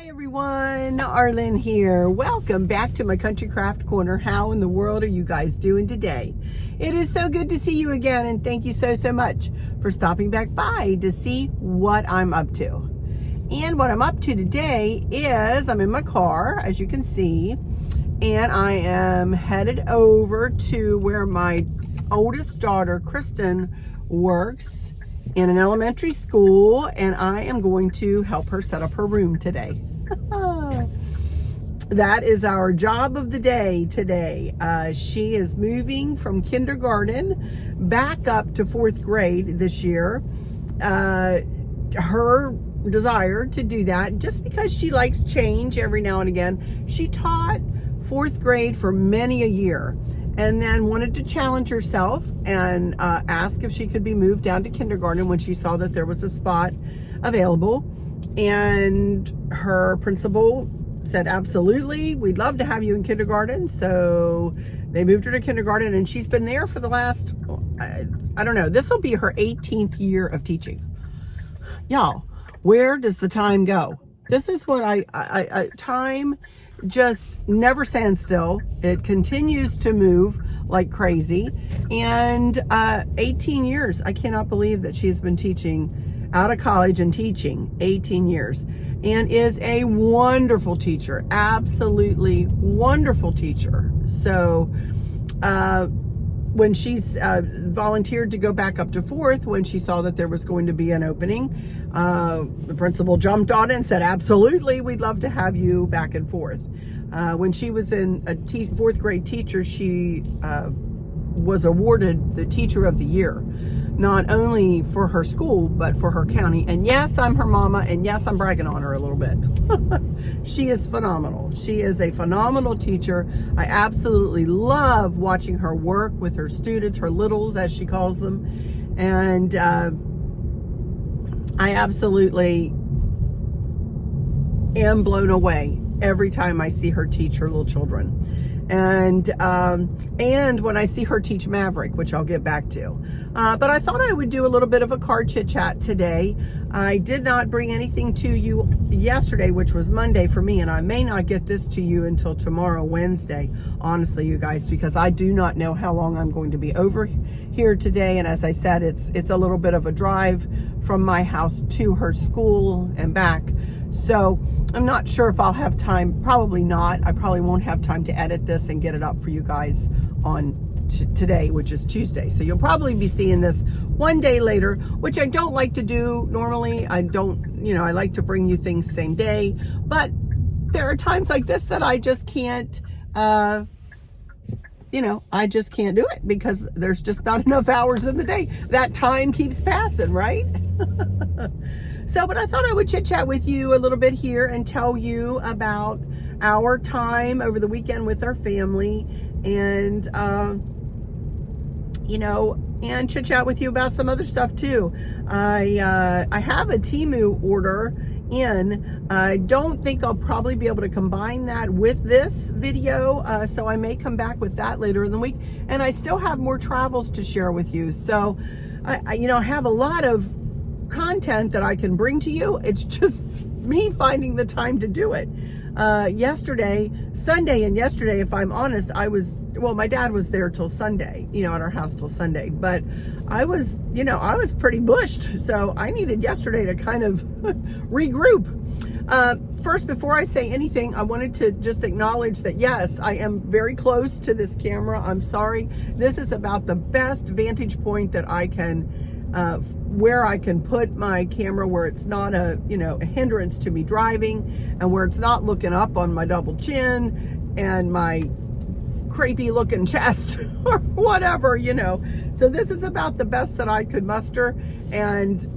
Hi everyone, Arlynn here. Welcome back to my Country Craft Corner. How in the world are you guys doing today? It is so good to see you again, and thank you so much for stopping back by to see what I'm up to. And what I'm up to today is I'm in my car, as you can see, and I am headed over to where my oldest daughter, Kristen, works in an elementary school, and I am going to help her set up her room today. That is our job of the day today. She is moving from kindergarten back up to 4th grade this year. Her desire to do that just because she likes change every now and again. She taught 4th grade for many a year, and then wanted to challenge herself and ask if she could be moved down to kindergarten when she saw that there was a spot available. And her principal said, absolutely, we'd love to have you in kindergarten. So they moved her to kindergarten, and she's been there for the last, I don't know, this will be her 18th year of teaching. Y'all, where does the time go? This is what time just never stands still. It continues to move like crazy. And 18 years, I cannot believe that she's been teaching out of college and teaching 18 years, and is a wonderful teacher, absolutely wonderful teacher. So when she's volunteered to go back up to 4th, when she saw that there was going to be an opening, the principal jumped on it and said, absolutely, we'd love to have you back in 4th. When she was in a 4th grade teacher, she was awarded the Teacher of the Year, not only for her school, but for her county. And yes, I'm her mama, and yes, I'm bragging on her a little bit. She is phenomenal. She is a phenomenal teacher. I absolutely love watching her work with her students, her littles, as she calls them. And I absolutely am blown away every time I see her teach her little children. And when I see her teach Maverick, which I'll get back to. But I thought I would do a little bit of a car chit chat today. I did not bring anything to you yesterday, which was Monday for me, and I may not get this to you until tomorrow, Wednesday, honestly, you guys, because I do not know how long I'm going to be over here today. And as I said, it's a little bit of a drive from my house to her school and back. So I'm not sure if I'll have time. Probably not. I probably won't have time to edit this and get it up for you guys on today, which is Tuesday. So you'll probably be seeing this one day later, which I don't like to do normally. I don't, I like to bring you things same day, but there are times like this that I just can't, I just can't do it because there's just not enough hours in the day. That time keeps passing, right? So, but I thought I would chit chat with you a little bit here and tell you about our time over the weekend with our family, and, and chit chat with you about some other stuff too. I have a Temu order in. I don't think I'll probably be able to combine that with this video. So I may come back with that later in the week, and I still have more travels to share with you. So I have a lot of content that I can bring to you. It's just me finding the time to do it. Sunday and yesterday, if I'm honest, my dad was there till Sunday, at our house till Sunday, but I was pretty bushed. So I needed yesterday to kind of regroup. First, before I say anything, I wanted to just acknowledge that, yes, I am very close to this camera. I'm sorry. This is about the best vantage point that I can, where I can put my camera where it's not a hindrance to me driving, and where it's not looking up on my double chin and my crepey looking chest or whatever, So this is about the best that I could muster, and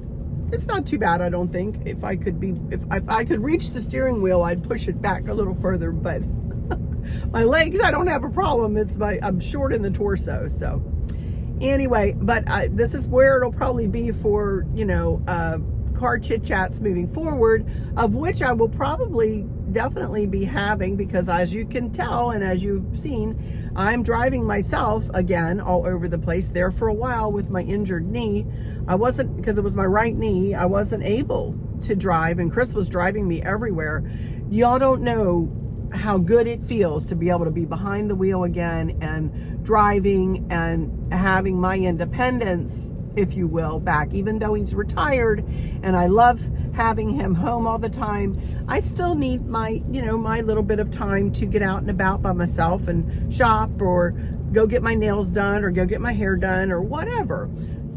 it's not too bad, I don't think. If I could reach the steering wheel, I'd push it back a little further, but my legs, I don't have a problem. I'm short in the torso, so. Anyway, but this is where it'll probably be for, car chit chats moving forward, of which I will probably definitely be having, because as you can tell and as you've seen, I'm driving myself again all over the place. There for a while with my injured knee, I wasn't, because it was my right knee, I wasn't able to drive, and Chris was driving me everywhere. Y'all don't know how good it feels to be able to be behind the wheel again and driving and having my independence, if you will, back. Even though he's retired and I love having him home all the time, I still need my, my little bit of time to get out and about by myself and shop or go get my nails done or go get my hair done or whatever.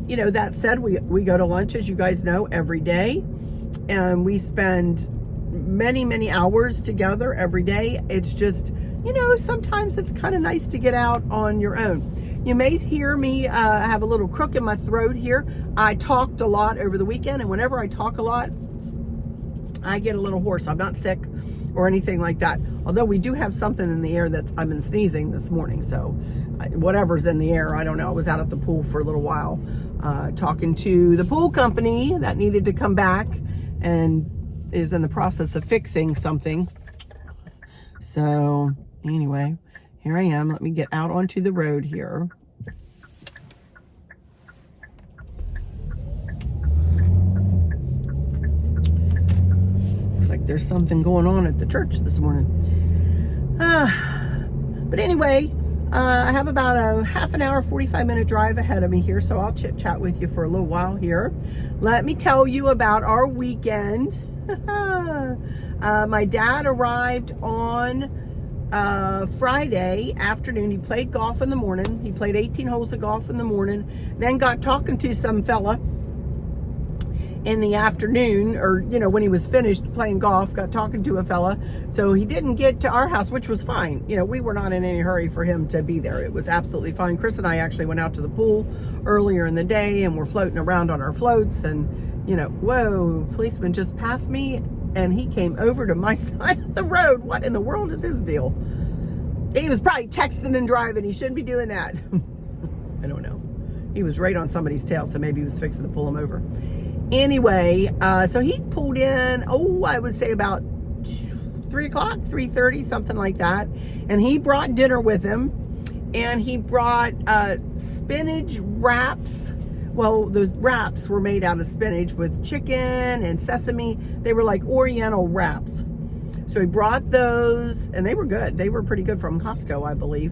That said, we go to lunch, as you guys know, every day, and we spend many hours together every day. It's just, sometimes it's kind of nice to get out on your own. You may hear me have a little crook in my throat here. I talked a lot over the weekend, and whenever I talk a lot, I get a little hoarse. I'm not sick or anything like that. Although we do have something in the air I've been sneezing this morning. So whatever's in the air, I don't know. I was out at the pool for a little while talking to the pool company that needed to come back and is in the process of fixing something. So anyway, here I am. Let me get out onto the road here. Looks like there's something going on at the church this morning. But anyway, I have about a half an hour, 45-minute drive ahead of me here, so I'll chit-chat with you for a little while here. Let me tell you about our weekend. My dad arrived on Friday afternoon. He played golf in the morning. He played 18 holes of golf in the morning, then got talking to some fella in the afternoon, or when he was finished playing golf, got talking to a fella. So he didn't get to our house, which was fine. We were not in any hurry for him to be there. It was absolutely fine. Chris and I actually went out to the pool earlier in the day, and we're floating around on our floats, and whoa, policeman just passed me and he came over to my side of the road. What in the world is his deal? He was probably texting and driving. He shouldn't be doing that. I don't know. He was right on somebody's tail, so maybe he was fixing to pull him over. Anyway, so he pulled in, I would say about 3 o'clock, 3:30, something like that. And he brought dinner with him, and he brought spinach wraps. Well, those wraps were made out of spinach with chicken and sesame. They were like Oriental wraps. So he brought those, and they were good. They were pretty good, from Costco, I believe.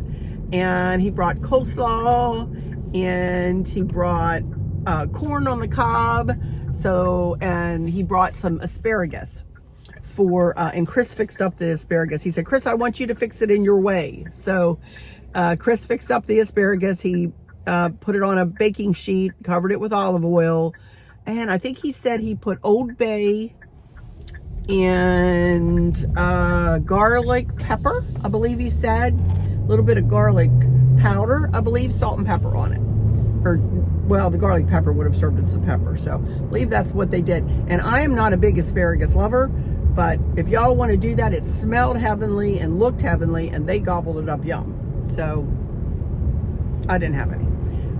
And he brought coleslaw, and he brought corn on the cob. And he brought some asparagus and Chris fixed up the asparagus. He said, Chris, I want you to fix it in your way. So Chris fixed up the asparagus. He put it on a baking sheet, covered it with olive oil, and I think he said he put Old Bay and garlic pepper, I believe he said, a little bit of garlic powder, I believe, salt and pepper on it. Well, the garlic pepper would have served as a pepper, so I believe that's what they did. And I am not a big asparagus lover, but if y'all want to do that, it smelled heavenly and looked heavenly, and they gobbled it up yum. So I didn't have any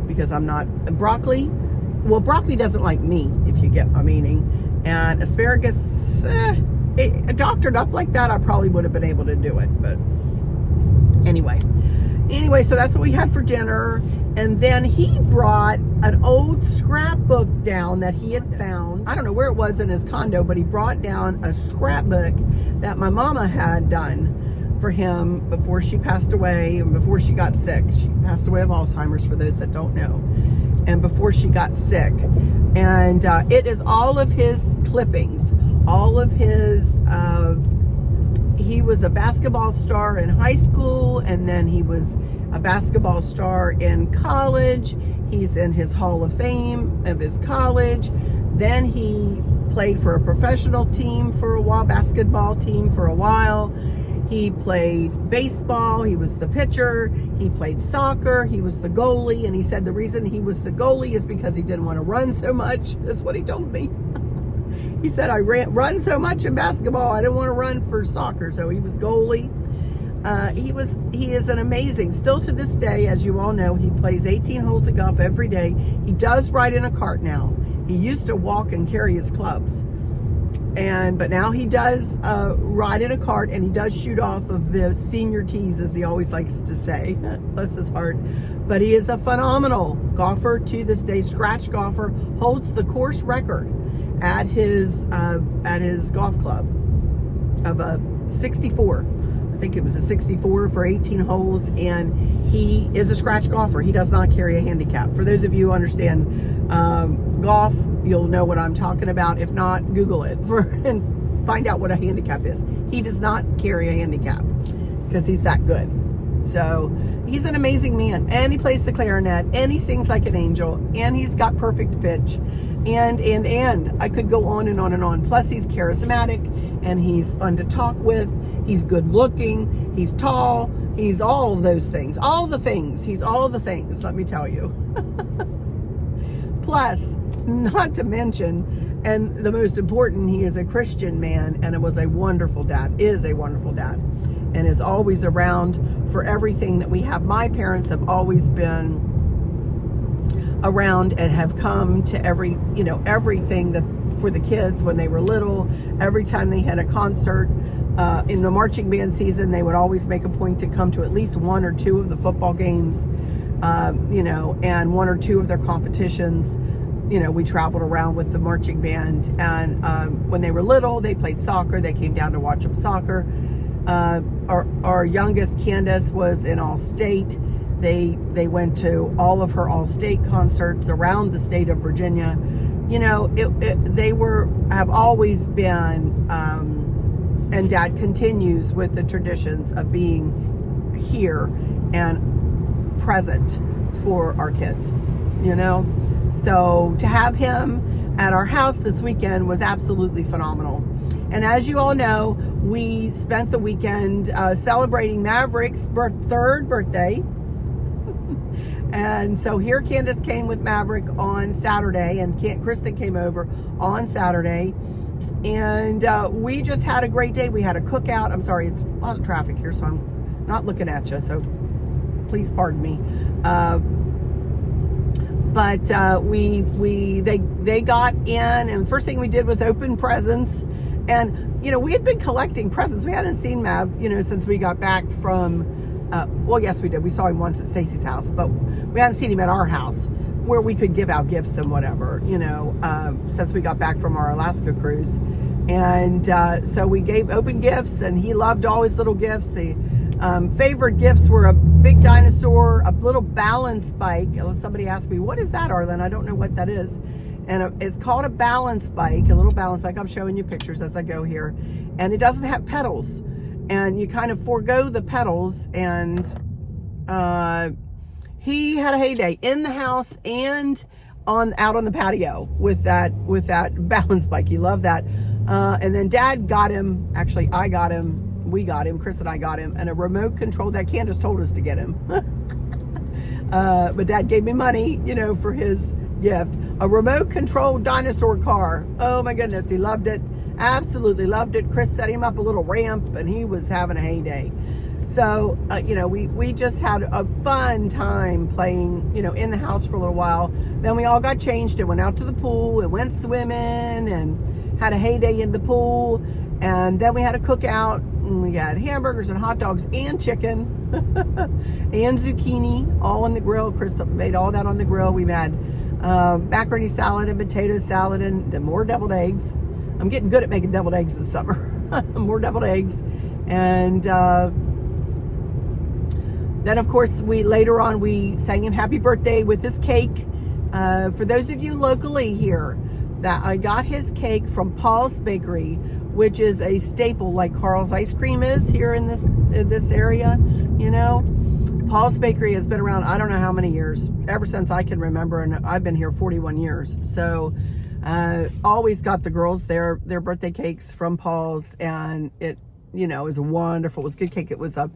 because I'm not broccoli. Well, broccoli doesn't like me, if you get my meaning. And asparagus, doctored up like that, I probably would have been able to do it. But anyway, so that's what we had for dinner. And then he brought an old scrapbook down that he had found. I don't know where it was in his condo, but he brought down a scrapbook that my mama had done for him before she passed away and before she got sick. She passed away of Alzheimer's, for those that don't know, and before she got sick. And it is all of his clippings, all of his, he was a basketball star in high school, and then he was a basketball star in college. He's in his Hall of Fame of his college. Then he played for a professional team for a while, basketball team for a while. He played baseball. He was the pitcher. He played soccer. He was the goalie. And he said the reason he was the goalie is because he didn't want to run so much. That's what he told me. He said, I run so much in basketball, I didn't want to run for soccer. So he was goalie. He is an amazing, still to this day, as you all know, he plays 18 holes of golf every day. He does ride in a cart now. He used to walk and carry his clubs. But now he does ride in a cart, and he does shoot off of the senior tees, as he always likes to say. Bless his heart. But he is a phenomenal golfer to this day. Scratch golfer, holds the course record. at his golf club of a 64. I think it was a 64 for 18 holes, and he is a scratch golfer. He does not carry a handicap. For those of you who understand golf, you'll know what I'm talking about. If not, Google it and find out what a handicap is. He does not carry a handicap because he's that good. So he's an amazing man, and he plays the clarinet, and he sings like an angel, and he's got perfect pitch, and I could go on and on and on. Plus he's charismatic, and he's fun to talk with. He's good looking, he's tall, he's all of those things. All the things. He's all the things, let me tell you. Plus, not to mention, and the most important, he is a Christian man, and is a wonderful dad, and is always around for everything that we have. My parents have always been around and have come to everything that for the kids when they were little. Every time they had a concert, in the marching band season, they would always make a point to come to at least one or two of the football games, and one or two of their competitions. We traveled around with the marching band, and when they were little, they played soccer. They came down to watch them soccer. Our youngest, Candace, was in All-State. They went to all of her All-State concerts around the state of Virginia. They have always been, and Dad continues with the traditions of being here and present for our kids, So to have him at our house this weekend was absolutely phenomenal. And as you all know, we spent the weekend celebrating Maverick's third birthday. And so here Candace came with Maverick on Saturday, and Kristen came over on Saturday. And we just had a great day. We had a cookout. I'm sorry, it's a lot of traffic here, so I'm not looking at you, so please pardon me. But they got in, and the first thing we did was open presents. And we had been collecting presents. We hadn't seen Mav since we got back from well, yes, we did. We saw him once at Stacy's house, but we hadn't seen him at our house where we could give out gifts and whatever, since we got back from our Alaska cruise. And so we gave open gifts, and he loved all his little gifts. The favorite gifts were a big dinosaur, a little balance bike. Somebody asked me, what is that, Arlynn? I don't know what that is. And it's called a balance bike, a little balance bike. I'm showing you pictures as I go here. And it doesn't have pedals. And you kind of forego the pedals. And he had a heyday in the house and out on the patio with that balance bike. He loved that. And then Dad got him, actually we got him, Chris and I got him, and a remote control that Candace told us to get him. But Dad gave me money, for his gift. A remote controlled dinosaur car. Oh my goodness, he loved it. Absolutely loved it. Chris set him up a little ramp, and he was having a heyday. So, we just had a fun time playing, in the house for a little while. Then we all got changed and went out to the pool and went swimming and had a heyday in the pool. And then we had a cookout, and we had hamburgers and hot dogs and chicken and zucchini all on the grill. Chris made all that on the grill. We had macaroni salad and potato salad and more deviled eggs. I'm getting good at making deviled eggs this summer. More deviled eggs. And then, of course, later on we sang him happy birthday with his cake. For those of you locally here, that I got his cake from Paul's Bakery, which is a staple like Carl's ice cream is here in this area. Paul's Bakery has been around I don't know how many years, ever since I can remember, and I've been here 41 years. So always got the girls their birthday cakes from Paul's, and it is wonderful. It was good cake. It was a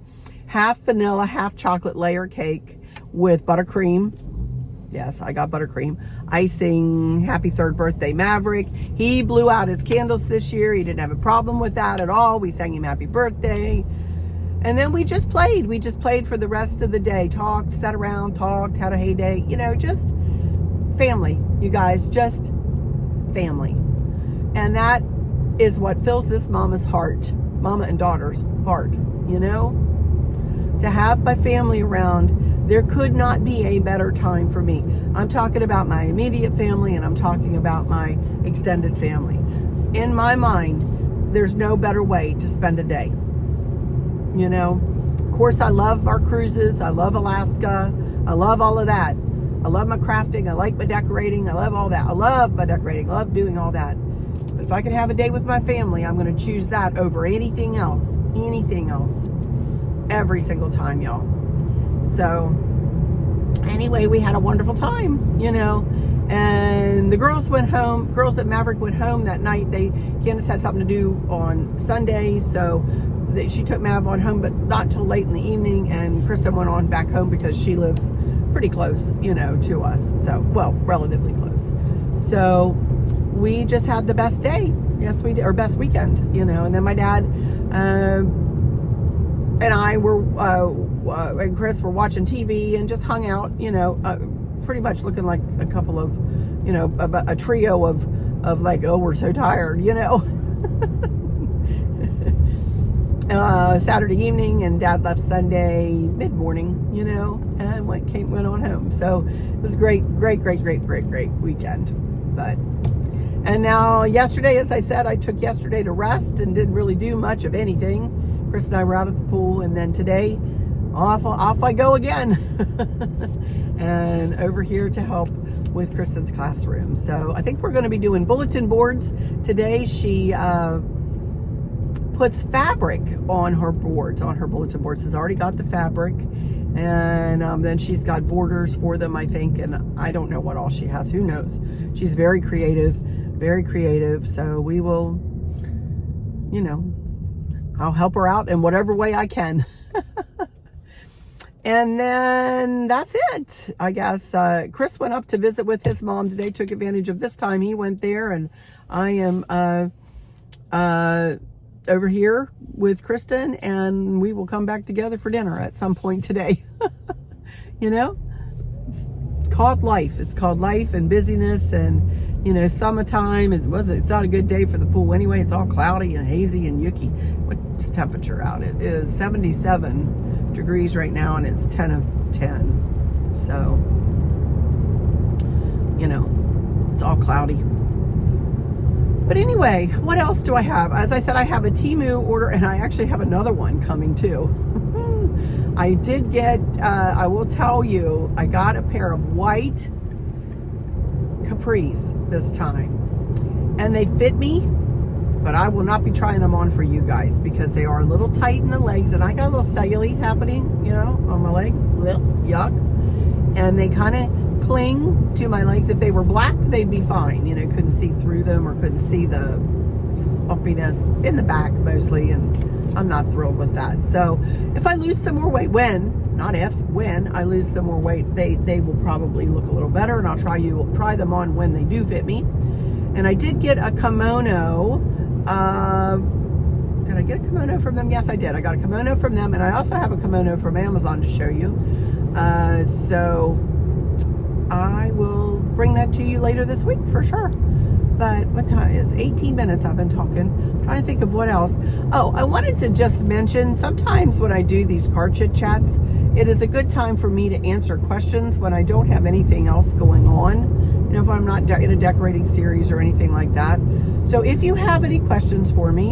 half vanilla, half chocolate layer cake with buttercream. Yes, I got buttercream. Icing, happy third birthday, Maverick. He blew out his candles this year. He didn't have a problem with that at all. We sang him happy birthday. And then we just played. We just played for the rest of the day. Talked, sat around, talked, had a heyday. Just family, you guys, just family. And that is what fills this mama's heart, mama and daughter's heart, to have my family around There could not be a better time for me. I'm talking about my immediate family, and I'm talking about my extended family. In my mind, there's no better way to spend a day. You know, of course, I love our cruises. I love Alaska. I love all of that. I love my crafting. I like my decorating. I love all that. I love my decorating. I love doing all that. But if I could have a day with my family, I'm going to choose that over anything else. Anything else. Every single time, y'all. So, anyway, we had a wonderful time, you know. And the girls went home. Girls at Maverick went home that night. Candace had something to do on Sunday, so she took Mav on home, but not till late in the evening. And Kristen went on back home because she lives pretty close, you know, to us. So, well, relatively close. So we just had the best day. Yes, we did, or best weekend, you know. And then my dad and I were, and Chris were watching TV and just hung out, you know, pretty much looking like a couple of, you know, a trio of like, oh, we're so tired, you know. Saturday evening, and Dad left Sunday mid-morning, you know, and went on home. So it was great weekend. But, and now yesterday, as I said, I took yesterday to rest and didn't really do much of anything. Chris and I were out at the pool, and then today off I go again. And over here to help with Kristen's classroom. So I think we're going to be doing bulletin boards today. She puts fabric on her boards, on her bulletin boards. Has already got the fabric, and then she's got borders for them, I think, and I don't know what all she has. Who knows? She's very creative. So we will, you know, I'll help her out in whatever way I can. And then that's it, I guess. Chris went up to visit with his mom today, took advantage of this time. He went there, and I am over here with Kristen, and we will come back together for dinner at some point today. You know, it's called life. It's called life and busyness, and, you know, summertime. It's not a good day for the pool anyway. It's all cloudy and hazy and yucky. What's temperature out? It is 77 degrees right now, and it's 10 of 10. So, you know, it's all cloudy. But anyway, what else do I have? As I said, I have a Temu order, and I actually have another one coming too. I did get, I will tell you, I got a pair of white capris this time. And they fit me, but I will not be trying them on for you guys because they are a little tight in the legs, and I got a little cellulite happening, you know, on my legs. Yuck. And they kind of cling to my legs. If they were black, they'd be fine. You know, couldn't see through them or couldn't see the bumpiness in the back mostly, and I'm not thrilled with that. So if I lose some more weight, when I lose some more weight, they will probably look a little better, and I'll try them on when they do fit me. And I did get a kimono. Did I get a kimono from them? Yes, I did. I got a kimono from them, and I also have a kimono from Amazon to show you. So I will bring that to you later this week for sure. But what time is 18 minutes I've been talking. I'm trying to think of what else. Oh, I wanted to just mention, sometimes when I do these car chit chats, it is a good time for me to answer questions when I don't have anything else going on. You know, if I'm not in a decorating series or anything like that. So if you have any questions for me,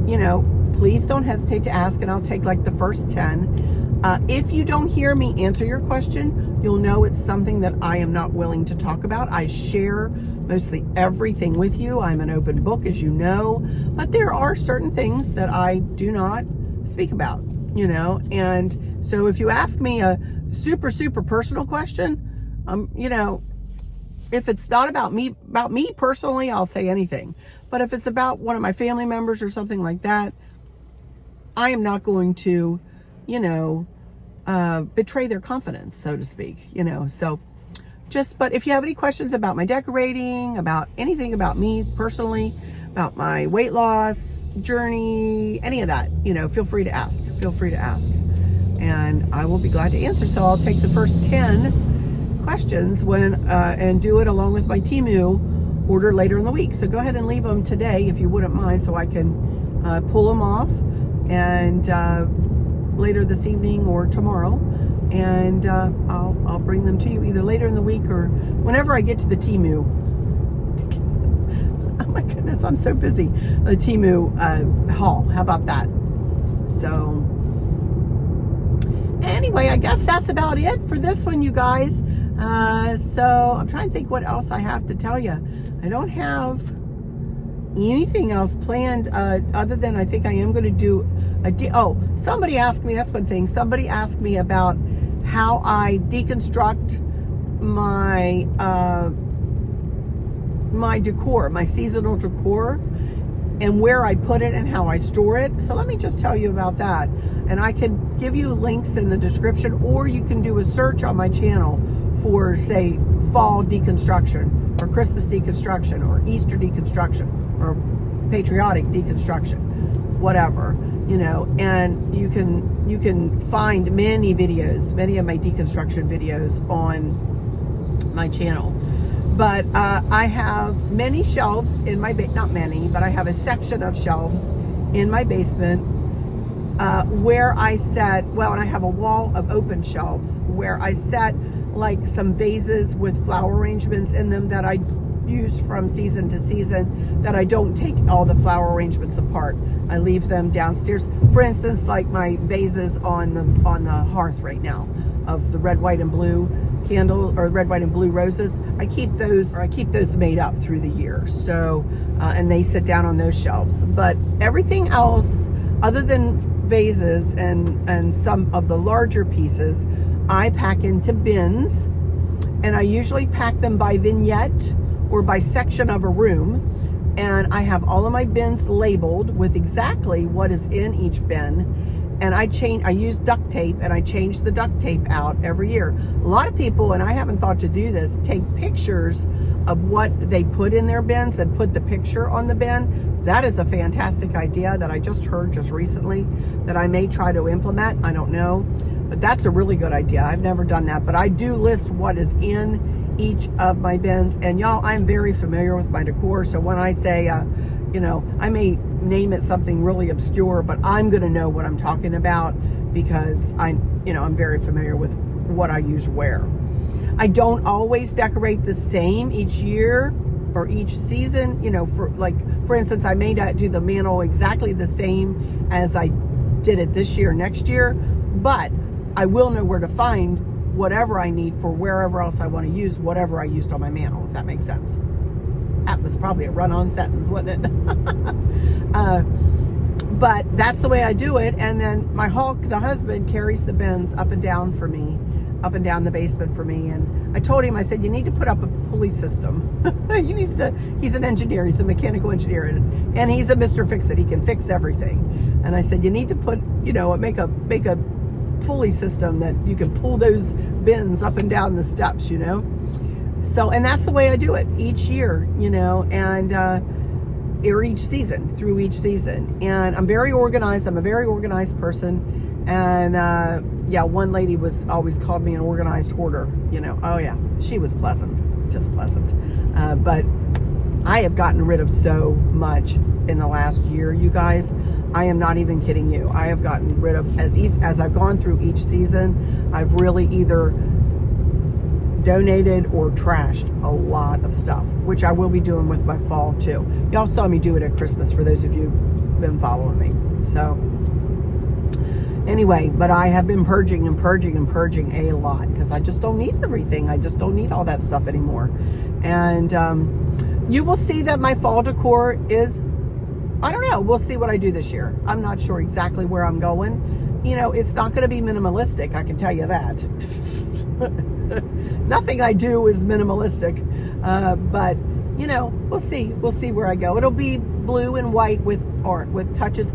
you know, please don't hesitate to ask, and I'll take like the first 10. If you don't hear me answer your question, you'll know it's something that I am not willing to talk about. I share mostly everything with you. I'm an open book, as you know, but there are certain things that I do not speak about, you know. And so if you ask me a super personal question, you know, if it's not about me personally, I'll say anything. But if it's about one of my family members or something like that, I am not going to, you know, betray their confidence, so to speak, you know. So but if you have any questions about my decorating, about anything about me personally, about my weight loss journey, any of that, you know, feel free to ask. And I will be glad to answer. So I'll take the first 10 questions and do it along with my Temu order later in the week. So go ahead and leave them today if you wouldn't mind, so I can pull them off and later this evening or tomorrow and I'll bring them to you either later in the week or whenever I get to the Temu. Oh my goodness, I'm so busy. The Temu haul. How about that? So anyway, I guess that's about it for this one, you guys. So I'm trying to think what else I have to tell you. I don't have anything else planned other than I think I am going to do somebody asked me, that's one thing, somebody asked me about how I deconstruct my my decor, my seasonal decor, and where I put it and how I store it. So let me just tell you about that. And I can give you links in the description, or you can do a search on my channel for, say, fall deconstruction or Christmas deconstruction or Easter deconstruction or patriotic deconstruction, whatever, you know, and you can find many videos, many of my deconstruction videos on my channel. But I have many shelves in my not many, but I have a section of shelves in my basement where I set, well, and I have a wall of open shelves where I set like some vases with flower arrangements in them that I use from season to season, that I don't take all the flower arrangements apart. I leave them downstairs. For instance, like my vases on the hearth right now of the red, white, and blue candle, or red, white, and blue roses. I keep those made up through the year. So, and they sit down on those shelves. But everything else, other than vases and some of the larger pieces, I pack into bins, and I usually pack them by vignette or by section of a room. And I have all of my bins labeled with exactly what is in each bin. And I use duct tape, and I change the duct tape out every year. A lot of people, and I haven't thought to do this, take pictures of what they put in their bins and put the picture on the bin. That is a fantastic idea that I just heard just recently that I may try to implement. I don't know, but that's a really good idea. I've never done that, but I do list what is in each of my bins. And y'all, I'm very familiar with my decor. So when I say, you know, I may name it something really obscure, but I'm going to know what I'm talking about because I'm very familiar with what I use where. I don't always decorate the same each year or each season. You know, for instance, I may not do the mantle exactly the same as I did it this year, next year, but I will know where to find whatever I need for wherever else I want to use whatever I used on my mantle, if that makes sense. That was probably a run-on sentence, wasn't it? But that's the way I do it. And then my Hulk, the husband, carries the bins up and down for me, up and down the basement for me. And I told him, I said, you need to put up a pulley system. He's an engineer, he's a mechanical engineer, and he's a Mr. Fix-It. He can fix everything. And I said, you need to put, make a pulley system that you can pull those bins up and down the steps, So, and that's the way I do it each year, and or each season, through each season. And I'm very organized. I'm a very organized person. And one lady always called me an organized hoarder, Oh yeah, she was pleasant, just pleasant. But I have gotten rid of so much in the last year, you guys. I am not even kidding you. I have gotten rid of, as I've gone through each season, I've really either donated or trashed a lot of stuff, which I will be doing with my fall too. Y'all saw me do it at Christmas, for those of you who've been following me. So anyway, but I have been purging and purging and purging a lot because I just don't need everything. I just don't need all that stuff anymore. And you will see that my fall decor is, I don't know, we'll see what I do this year. I'm not sure exactly where I'm going. It's not going to be minimalistic, I can tell you that. Nothing I do is minimalistic, but we'll see. We'll see where I go. It'll be blue and white with touches.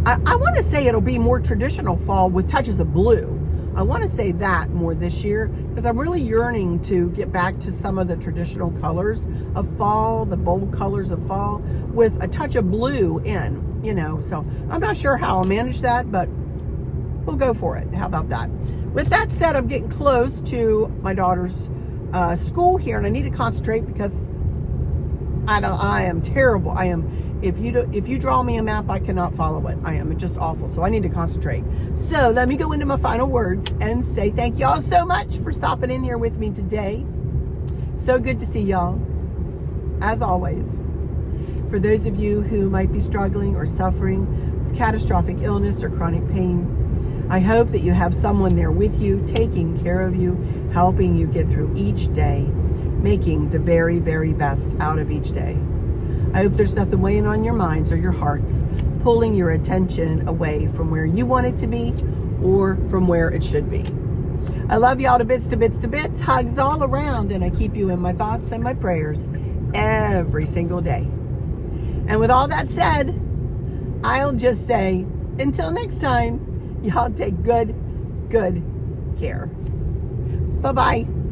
I want to say it'll be more traditional fall with touches of blue. I want to say that more this year because I'm really yearning to get back to some of the traditional colors of fall, the bold colors of fall, with a touch of blue in. So I'm not sure how I'll manage that, but we'll go for it. How about that? With that said, I'm getting close to my daughter's school here, and I need to concentrate because I am terrible. I am If you draw me a map, I cannot follow it. I am just awful, so I need to concentrate. So let me go into my final words and say thank y'all so much for stopping in here with me today. So good to see y'all, as always. For those of you who might be struggling or suffering with catastrophic illness or chronic pain, I hope that you have someone there with you, taking care of you, helping you get through each day, making the very, very best out of each day. I hope there's nothing weighing on your minds or your hearts, pulling your attention away from where you want it to be or from where it should be. I love y'all to bits, to bits, to bits. Hugs all around, and I keep you in my thoughts and my prayers every single day. And with all that said, I'll just say, until next time, y'all take good care. Bye-bye.